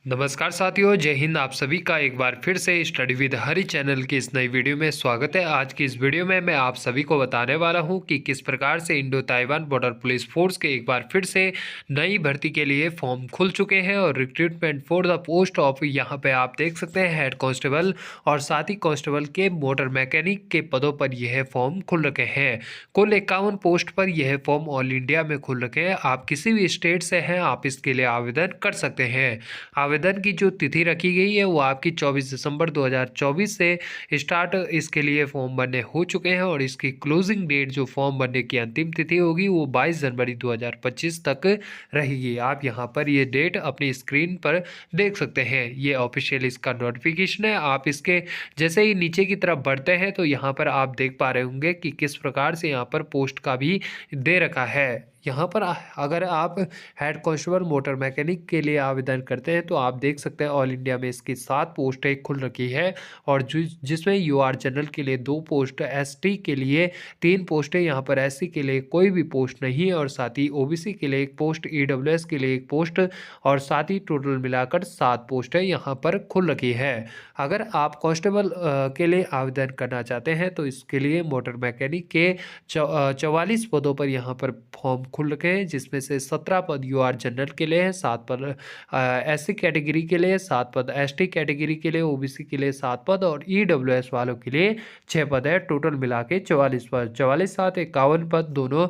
नमस्कार साथियों, जय हिंद। आप सभी का एक बार फिर से स्टडी विद हरी चैनल की इस नई वीडियो में स्वागत है। आज की इस वीडियो में मैं आप सभी को बताने वाला हूं कि किस प्रकार से Indo Taiwan border police force के एक बार फिर से नई भर्ती के लिए फॉर्म खुल चुके हैं और recruitment for the post of यहां पे आप देख सकते हैं हेड कांस्टेबल और साथ ही कांस्टेबल के मोटर मैकेनिक के पदों पर यह फॉर्म खुल रखे हैं। कुल 51 पोस्ट पर यह फॉर्म ऑल इंडिया में खुल रखे हैं। आप किसी भी स्टेट से हैं, आप इसके लिए आवेदन कर सकते हैं। आवेदन की जो तिथि रखी गई है वो आपकी 24 दिसंबर 2024 से स्टार्ट इसके लिए फॉर्म भरने हो चुके हैं और इसकी क्लोजिंग डेट जो फॉर्म भरने की अंतिम तिथि होगी वो 22 जनवरी 2025 तक रहेगी। आप यहाँ पर ये डेट अपनी स्क्रीन पर देख सकते हैं। ये ऑफिशियल इसका नोटिफिकेशन है। आप इसके जैसे ही नीचे की तरफ बढ़ते हैं तो यहाँ पर आप देख पा रहे होंगे कि किस प्रकार से यहाँ पर पोस्ट का भी दे रखा है। यहाँ पर अगर आप हेड कांस्टेबल मोटर मैकेनिक के लिए आवेदन करते हैं तो आप देख सकते हैं ऑल इंडिया में इसकी 7 पोस्टें खुल रखी है और जिसमें यूआर जनरल के लिए 2 पोस्ट, एसटी के लिए 3 पोस्टें, यहाँ पर एससी के लिए कोई भी पोस्ट नहीं है और साथ ही ओबीसी के लिए 1 पोस्ट, ईडब्ल्यूएस के लिए 1 पोस्ट और साथ ही टोटल मिलाकर 7 पोस्टें यहाँ पर खुल रखी है। अगर आप कांस्टेबल के लिए आवेदन करना चाहते हैं तो इसके लिए मोटर मैकेनिक के 44 पदों पर यहाँ पर फॉर्म खुल रखे हैं, जिसमें से 17 पद यूआर जनरल के लिए है, 7 पद एससी कैटेगरी के लिए, 7 पद एसटी कैटेगरी के लिए, ओबीसी के लिए 7 पद और ईडब्ल्यूएस वालों के लिए 6 पद है। टोटल मिला के 44 पद, 44 साथ 51 पद दोनों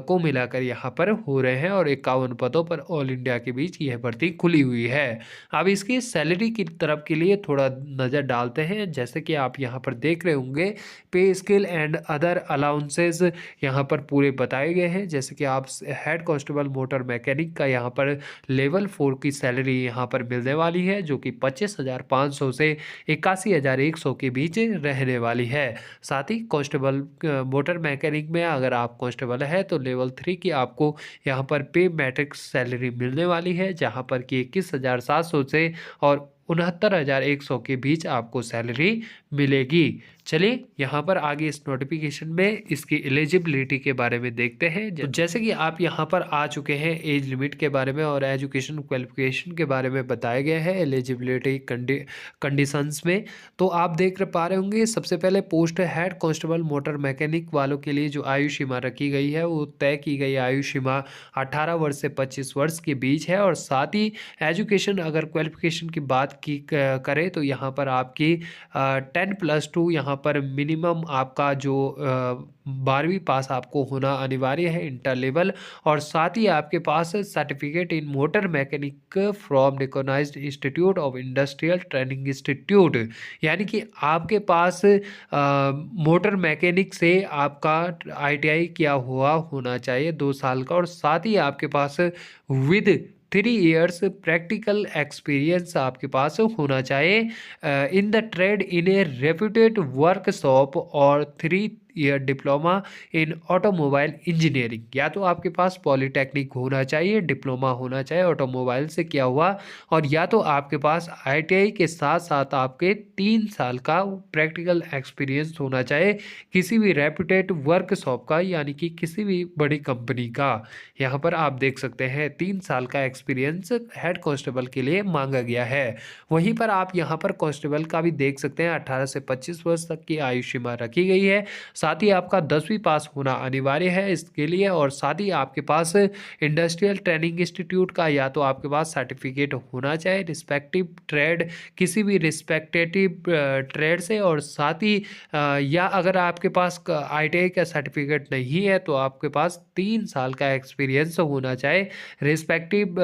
को मिलाकर यहाँ पर हो रहे हैं और 51 पदों पर ऑल इंडिया के बीच यह भर्ती खुली हुई है। अब इसकी सैलरी की तरफ के लिए थोड़ा नज़र डालते हैं। जैसे कि आप यहाँ पर देख रहे होंगे पे स्केल एंड अदर अलाउंसेस यहाँ पर पूरे बताए गए हैं। जैसे कि आप हेड कांस्टेबल मोटर मैकेनिक का यहाँ पर लेवल 4 की सैलरी यहाँ पर मिलने वाली है, जो कि 25,500 से 81,100 के बीच रहने वाली है। साथ ही कांस्टेबल मोटर मैकेनिक में अगर आप कांस्टेबल है तो लेवल 3 की आपको यहाँ पर पे मैट्रिक्स सैलरी मिलने वाली है, जहाँ पर कि 21,700 से और 69,100 के बीच आपको सैलरी मिलेगी। चलिए यहाँ पर आगे इस नोटिफिकेशन में इसकी एलिजिबिलिटी के बारे में देखते हैं। तो जैसे कि आप यहाँ पर आ चुके हैं एज लिमिट के बारे में और एजुकेशन क्वालिफिकेशन के बारे में बताया गया है एलिजिबिलिटी कंडीशंस में। तो आप देख पा रहे होंगे सबसे पहले post head constable motor mechanic वालों के लिए जो आयु सीमा रखी गई है वो तय की गई आयु सीमा 18 वर्ष से 25 वर्ष के बीच है। और साथ ही एजुकेशन अगर क्वालिफिकेशन की बात की करें तो यहाँ पर आपकी 10+2 यहाँ पर मिनिमम आपका जो 12वीं पास आपको होना अनिवार्य है, इंटर लेवल। और साथ ही आपके पास certificate in motor mechanic from recognised institute of industrial training institute, यानी कि आपके पास मोटर मैकेनिक से आपका आईटीआई किया हुआ होना चाहिए 2 साल का और साथ ही आपके पास विद 3 इयर्स प्रैक्टिकल एक्सपीरियंस आपके पास होना चाहिए in the trade in A reputed workshop और 3 year diploma in automobile engineering. या तो आपके पास पॉलीटेक्निक होना चाहिए, डिप्लोमा होना चाहिए ऑटोमोबाइल से किया हुआ, और या तो आपके पास आईटीआई के साथ साथ आपके 3 साल का प्रैक्टिकल एक्सपीरियंस होना चाहिए किसी भी रेप्यूटेड वर्कशॉप का, यानी कि किसी भी बड़ी कंपनी का। यहाँ पर आप देख सकते हैं 3 साल का एक्सपीरियंस हेड कांस्टेबल के लिए मांगा गया है। वहीं पर आप यहाँ पर कांस्टेबल का भी देख सकते हैं 18 से 25 वर्ष तक की आयु सीमा रखी गई है। साथ ही आपका 10वीं पास होना अनिवार्य है इसके लिए और साथ ही आपके पास इंडस्ट्रियल ट्रेनिंग इंस्टीट्यूट का या तो आपके पास सर्टिफिकेट होना चाहिए रिस्पेक्टिव ट्रेड, किसी भी रिस्पेक्टेटिव ट्रेड से, और साथ ही या अगर आपके पास आईटीआई का सर्टिफिकेट नहीं है तो आपके पास 3 साल का एक्सपीरियंस होना चाहिए रिस्पेक्टिव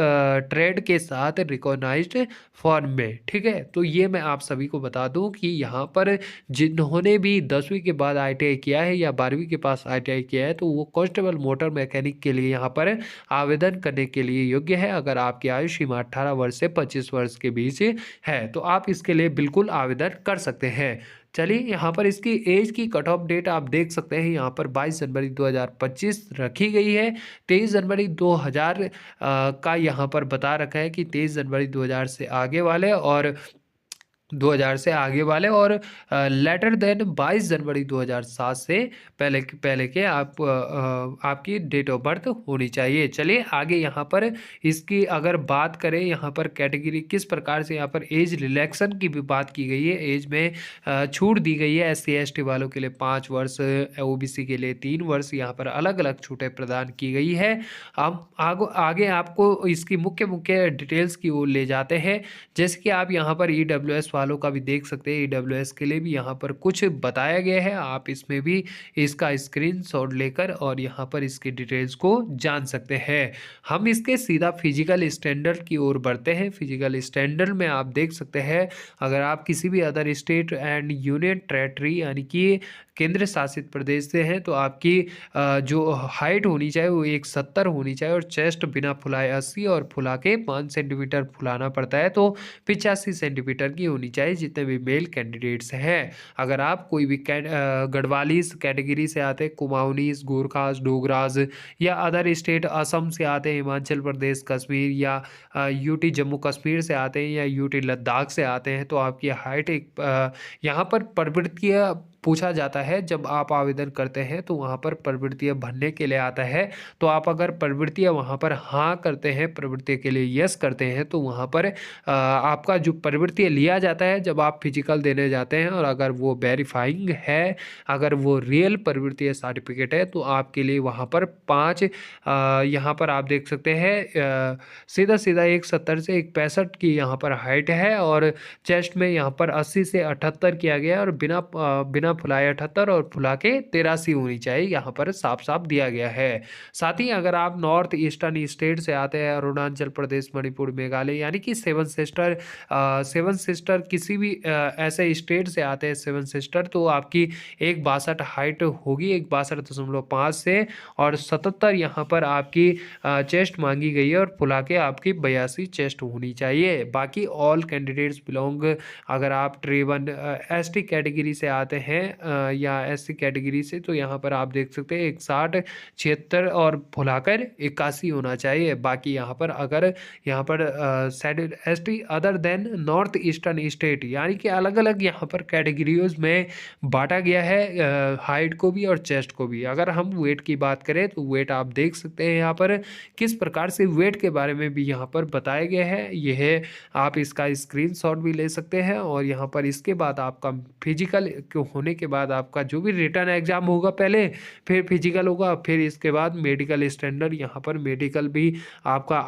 ट्रेड के साथ रिकॉग्नाइज्ड फॉर्म में। ठीक है, तो ये मैं आप सभी को बता दूं कि यहाँ पर जिन्होंने भी 10वीं के बाद आईटीआई किया है या 12वीं के पास आईटीआई किया है तो वो कांस्टेबल मोटर मैकेनिक के लिए यहाँ पर आवेदन करने के लिए योग्य है अगर आपकी आयु सीमा 18 वर्ष से 25 वर्ष के बीच है, तो आप इसके लिए बिल्कुल आवेदन कर सकते हैं। चलिए यहाँ पर इसकी एज की कट ऑफ डेट आप देख सकते हैं, यहाँ पर 22 जनवरी 2025 रखी गई है। 23 जनवरी 2000 का यहाँ पर बता रखा है कि 23 जनवरी 2000 से आगे वाले और 2000 से आगे वाले, और लेटर देन 22 जनवरी 2007 से पहले के आपकी डेट ऑफ बर्थ होनी चाहिए। चलिए आगे यहाँ पर इसकी अगर बात करें, यहाँ पर कैटेगरी किस प्रकार से यहाँ पर एज रिलैक्सन की भी बात की गई है। एज में छूट दी गई है। SC ST वालों के लिए 5 वर्ष, OBC के लिए 3 वर्ष, यहाँ पर अलग अलग छूटें प्रदान की गई है। अब आगे आपको इसकी मुख्य मुख्य डिटेल्स की ओर ले जाते हैं। जैसे कि आप यहाँ पर EWS वालों का भी देख सकते हैं। EWS के लिए भी यहाँ पर कुछ बताया गया है। आप इसमें भी इसका स्क्रीनशॉट लेकर और यहाँ पर इसकी डिटेल्स को जान सकते हैं। हम इसके सीधा फिजिकल स्टैंडर्ड की ओर बढ़ते हैं। फिजिकल स्टैंडर्ड में आप देख सकते हैं, अगर आप किसी भी other state and union territory यानी कि केंद्र शासित प्रदेश से हैं, तो आपकी जो हाइट होनी चाहिए वो 170 होनी चाहिए, और चेस्ट बिना फुलाए 80 और फुला के 5 सेंटीमीटर फुलाना पड़ता है तो 85 सेंटीमीटर की होनी चाहिए, जितने भी मेल कैंडिडेट्स हैं। अगर आप कोई भी गढ़वालीस कैटेगरी से आते हैं, कुमाऊनीस, गोरखास, डोगरास, या अदर स्टेट असम से आते हैं, हिमाचल प्रदेश, कश्मीर, या UT जम्मू कश्मीर से आते हैं, या UT लद्दाख से आते हैं, तो आपकी हाइट यहाँ पर प्रवृत्तियाँ पूछा जाता है। जब आप आवेदन करते हैं तो वहाँ पर प्रवृत्तियाँ भरने के लिए आता है, तो आप अगर प्रवृत्तियाँ वहाँ पर हाँ करते हैं, प्रवृत्ति के लिए यस करते हैं, तो वहाँ पर आपका जो प्रवृत्ति लिया जाता है जब आप फिजिकल देने जाते हैं, और अगर वो वेरीफाइंग है, अगर वो रियल प्रवृत्ति सर्टिफिकेट है, तो आपके लिए वहाँ पर 5 यहाँ पर आप देख सकते हैं सीधा सीधा 170 से 165 की यहाँ पर हाइट है, और चेस्ट में यहाँ पर 80 से 78 किया गया है, और बिना फुलाए 78 और फुला के 83 होनी चाहिए, यहाँ पर साफ साफ दिया गया है। साथ ही अगर आप नॉर्थ ईस्टर्न स्टेट से आते हैं, अरुणाचल प्रदेश, मणिपुर, मेघालय, यानी कि सेवन सिस्टर किसी भी ऐसे स्टेट से आते हैं 7 सिस्टर, तो आपकी 162 हाइट होगी, 162.5 से, और 77 यहाँ पर आपकी चेस्ट मांगी गई है, और फुला के आपकी 82 चेस्ट होनी चाहिए। बाकी ऑल कैंडिडेट्स बिलोंग, अगर आप ट्रेवन ST कैटेगरी से आते हैं या SC कैटेगरी से, तो यहाँ पर आप देख सकते हैं 61, 76 और फुलाकर 81 होना चाहिए। बाकी यहाँ पर अगर यहाँ पर ST other than north eastern state, यानी कि अलग अलग यहाँ पर कैटेगरीज में बांटा गया है, हाइट को भी और चेस्ट को भी। अगर हम वेट की बात करें तो वेट आप देख सकते हैं यहाँ पर किस प्रकार से वेट के बारे में भी यहाँ पर बताया गया है। यह आप इसका स्क्रीनशॉट भी ले सकते हैं, और यहाँ पर इसके बाद आपका फिजिकल होने के बाद आपका जो भी रिटर्न एग्जाम होगा पहले, फिर फिजिकल होगा, फिर इसके बाद मेडिकल स्टैंडर्ड, यहाँ पर मेडिकल भी आपका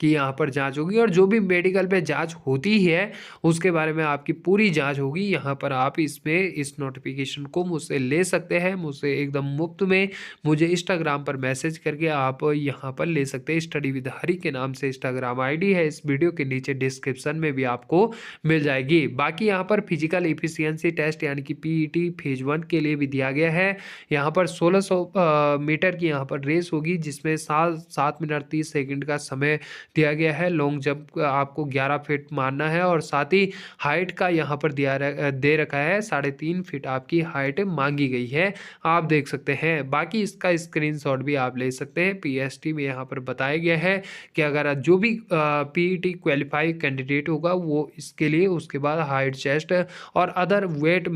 कि यहाँ पर जांच होगी, और जो भी मेडिकल पे जांच होती है उसके बारे में आपकी पूरी जांच होगी। यहाँ पर आप इसमें इस नोटिफिकेशन को मुझसे ले सकते हैं, मुझसे एकदम मुफ्त में मुझे इंस्टाग्राम पर मैसेज करके आप यहाँ पर ले सकते हैं। स्टडी विद हरी के नाम से इंस्टाग्राम ID है, इस वीडियो के नीचे डिस्क्रिप्शन में भी आपको मिल जाएगी। बाकी यहाँ पर फिजिकल एफिशिएंसी टेस्ट यानी कि PET फेज 1 के लिए भी दिया गया है। यहाँ पर 1600 मीटर की यहाँ पर रेस होगी, जिसमें 7 मिनट 30 सेकेंड का समय दिया गया है। लॉन्ग जंप आपको 11 फीट मारना है, और साथ ही हाइट का यहाँ पर दे रखा है 3.5 फीट आपकी हाइट मांगी गई है, आप देख सकते हैं। बाकी इसका स्क्रीनशॉट भी आप ले सकते हैं। PST में यहाँ पर बताया गया है कि अगर जो भी PET क्वालिफाई कैंडिडेट होगा वो इसके लिए उसके बाद हाइट, चेस्ट और अदर वेट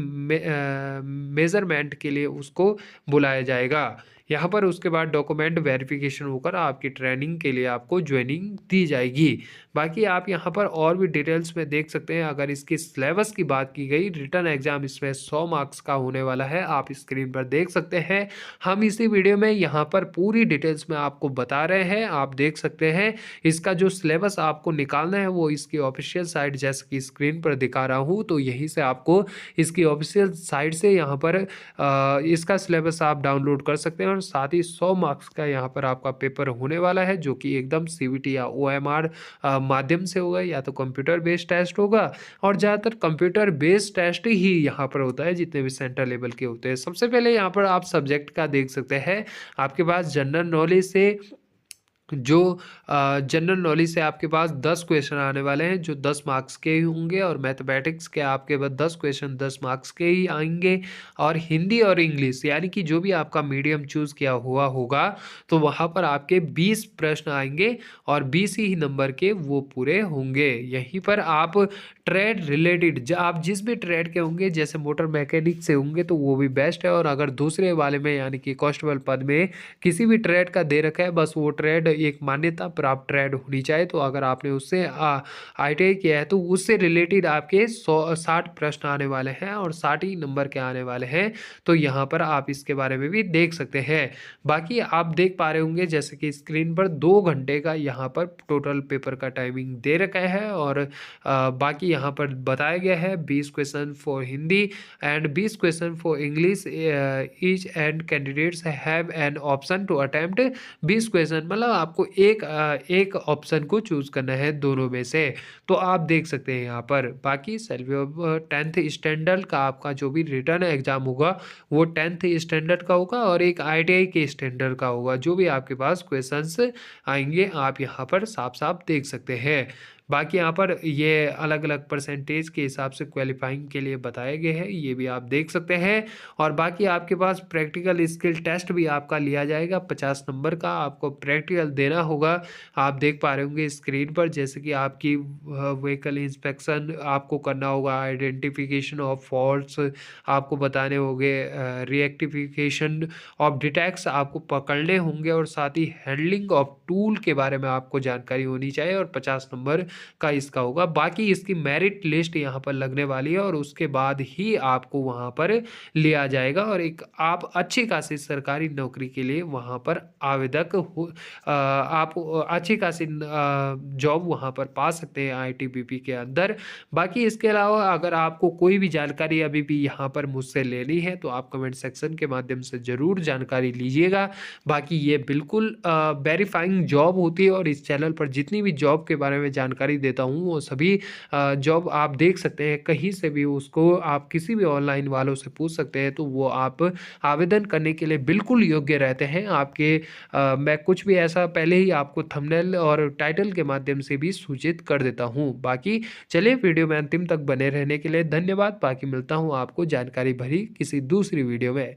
मेजरमेंट के लिए उसको बुलाया जाएगा। यहाँ पर उसके बाद डॉक्यूमेंट वेरिफिकेशन होकर आपकी ट्रेनिंग के लिए आपको ज्वाइनिंग दी जाएगी। बाकी आप यहाँ पर और भी डिटेल्स में देख सकते हैं। अगर इसकी सिलेबस की बात की गई, रिटर्न एग्जाम इसमें 100 मार्क्स का होने वाला है, आप स्क्रीन पर देख सकते हैं। हम इसी वीडियो में यहाँ पर पूरी डिटेल्स में आपको बता रहे हैं, आप देख सकते हैं। इसका जो सिलेबस आपको निकालना है वो इसकी ऑफिशियल साइट जैसे कि स्क्रीन पर दिखा रहा हूँ, तो यहीं से आपको इसकी ऑफिशियल साइट से यहाँ पर इसका सिलेबस आप डाउनलोड कर सकते हैं। और साथ ही 100 मार्क्स का यहाँ पर आपका पेपर होने वाला है, जो कि एकदम CVT या OMR माध्यम से होगा, या तो कंप्यूटर बेस्ड टेस्ट होगा, और ज़्यादातर कंप्यूटर बेस्ड टेस्ट ही यहाँ पर होता है जितने भी सेंटर लेवल के होते हैं। सबसे पहले यहाँ पर आप सब्जेक्ट का देख सकते हैं। आपके पास जनरल नॉलेज से जो जनरल नॉलेज से आपके पास 10 क्वेश्चन आने वाले हैं जो 10 मार्क्स के ही होंगे, और मैथमेटिक्स के आपके पास 10 क्वेश्चन 10 मार्क्स के ही आएंगे। और हिंदी और इंग्लिश यानी कि जो भी आपका मीडियम चूज़ किया हुआ होगा तो वहाँ पर आपके 20 प्रश्न आएंगे और 20 ही नंबर के वो पूरे होंगे। यहीं पर आप ट्रेड रिलेटेड आप जिस भी ट्रेड के होंगे, जैसे मोटर मैकेनिक से होंगे तो वो भी बेस्ट है, और अगर दूसरे वाले में यानी कि कांस्टेबल पद में किसी भी ट्रेड का दे रखा है, बस वो ट्रेड एक मान्यता प्राप्त ट्रेड होनी चाहिए। तो अगर आपने उससे ITI किया है तो उससे रिलेटेड आपके 60 प्रश्न आने वाले हैं और 60 ही नंबर के आने वाले हैं। तो यहाँ पर आप इसके बारे में भी देख सकते हैं। बाकी आप देख पा रहे होंगे जैसे कि स्क्रीन पर 2 घंटे का यहाँ पर टोटल पेपर का टाइमिंग दे रखा है, और बाकी यहाँ पर बताया गया है 20 question for Hindi and 20 question for English. Each and candidates have an option to attempt 20 question, मतलब आपको एक ऑप्शन को चूज करना है दोनों में से। तो आप देख सकते हैं यहाँ पर। बाकी सेल्फ 10th स्टैंडर्ड का आपका जो भी रिटर्न एग्जाम होगा वो 10th स्टैंडर्ड का होगा, और एक ITI के स्टैंडर्ड का होगा। जो भी आपके पास क्वेश्चंस आएंगे आप यहाँ पर साफ साफ देख सकते हैं। बाकी यहाँ पर ये अलग अलग परसेंटेज के हिसाब से क्वालिफाइंग के लिए बताए गए हैं, ये भी आप देख सकते हैं। और बाकी आपके पास प्रैक्टिकल स्किल टेस्ट भी आपका लिया जाएगा, 50 नंबर का आपको प्रैक्टिकल देना होगा। आप देख पा रहे होंगे स्क्रीन पर जैसे कि आपकी व्हीकल इंस्पेक्शन आपको करना होगा, आइडेंटिफिकेशन ऑफ फॉल्ट्स आपको बताने होंगे, रिएक्टिफिकेशन ऑफ डिटेक्ट्स आपको पकड़ने होंगे, और साथ ही हैंडलिंग ऑफ टूल के बारे में आपको जानकारी होनी चाहिए, और 50 नंबर का इसका होगा। बाकी इसकी मेरिट लिस्ट यहाँ पर लगने वाली है, और उसके बाद ही आपको वहाँ पर लिया जाएगा, और एक आप अच्छी खासी सरकारी नौकरी के लिए वहाँ पर आवेदक हो, आप अच्छी खासी जॉब वहाँ पर पा सकते हैं ITBP के अंदर। बाकी इसके अलावा अगर आपको कोई भी जानकारी अभी भी यहाँ पर मुझसे लेनी है तो आप कमेंट सेक्शन के माध्यम से ज़रूर जानकारी लीजिएगा। बाकी ये बिल्कुल वेरीफाइंग जॉब होती है, और इस चैनल पर जितनी भी जॉब के बारे में जानकारी देता हूँ वो सभी जॉब आप देख सकते हैं कहीं से भी, उसको आप किसी भी ऑनलाइन वालों से पूछ सकते हैं, तो वो आप आवेदन करने के लिए बिल्कुल योग्य रहते हैं। आपके मैं कुछ भी ऐसा पहले ही आपको थंबनेल और टाइटल के माध्यम से भी सूचित कर देता हूँ। बाकी चलिए वीडियो में अंतिम तक बने रहने के लिए धन्यवाद। बाकी मिलता हूँ आपको जानकारी भरी किसी दूसरी वीडियो में।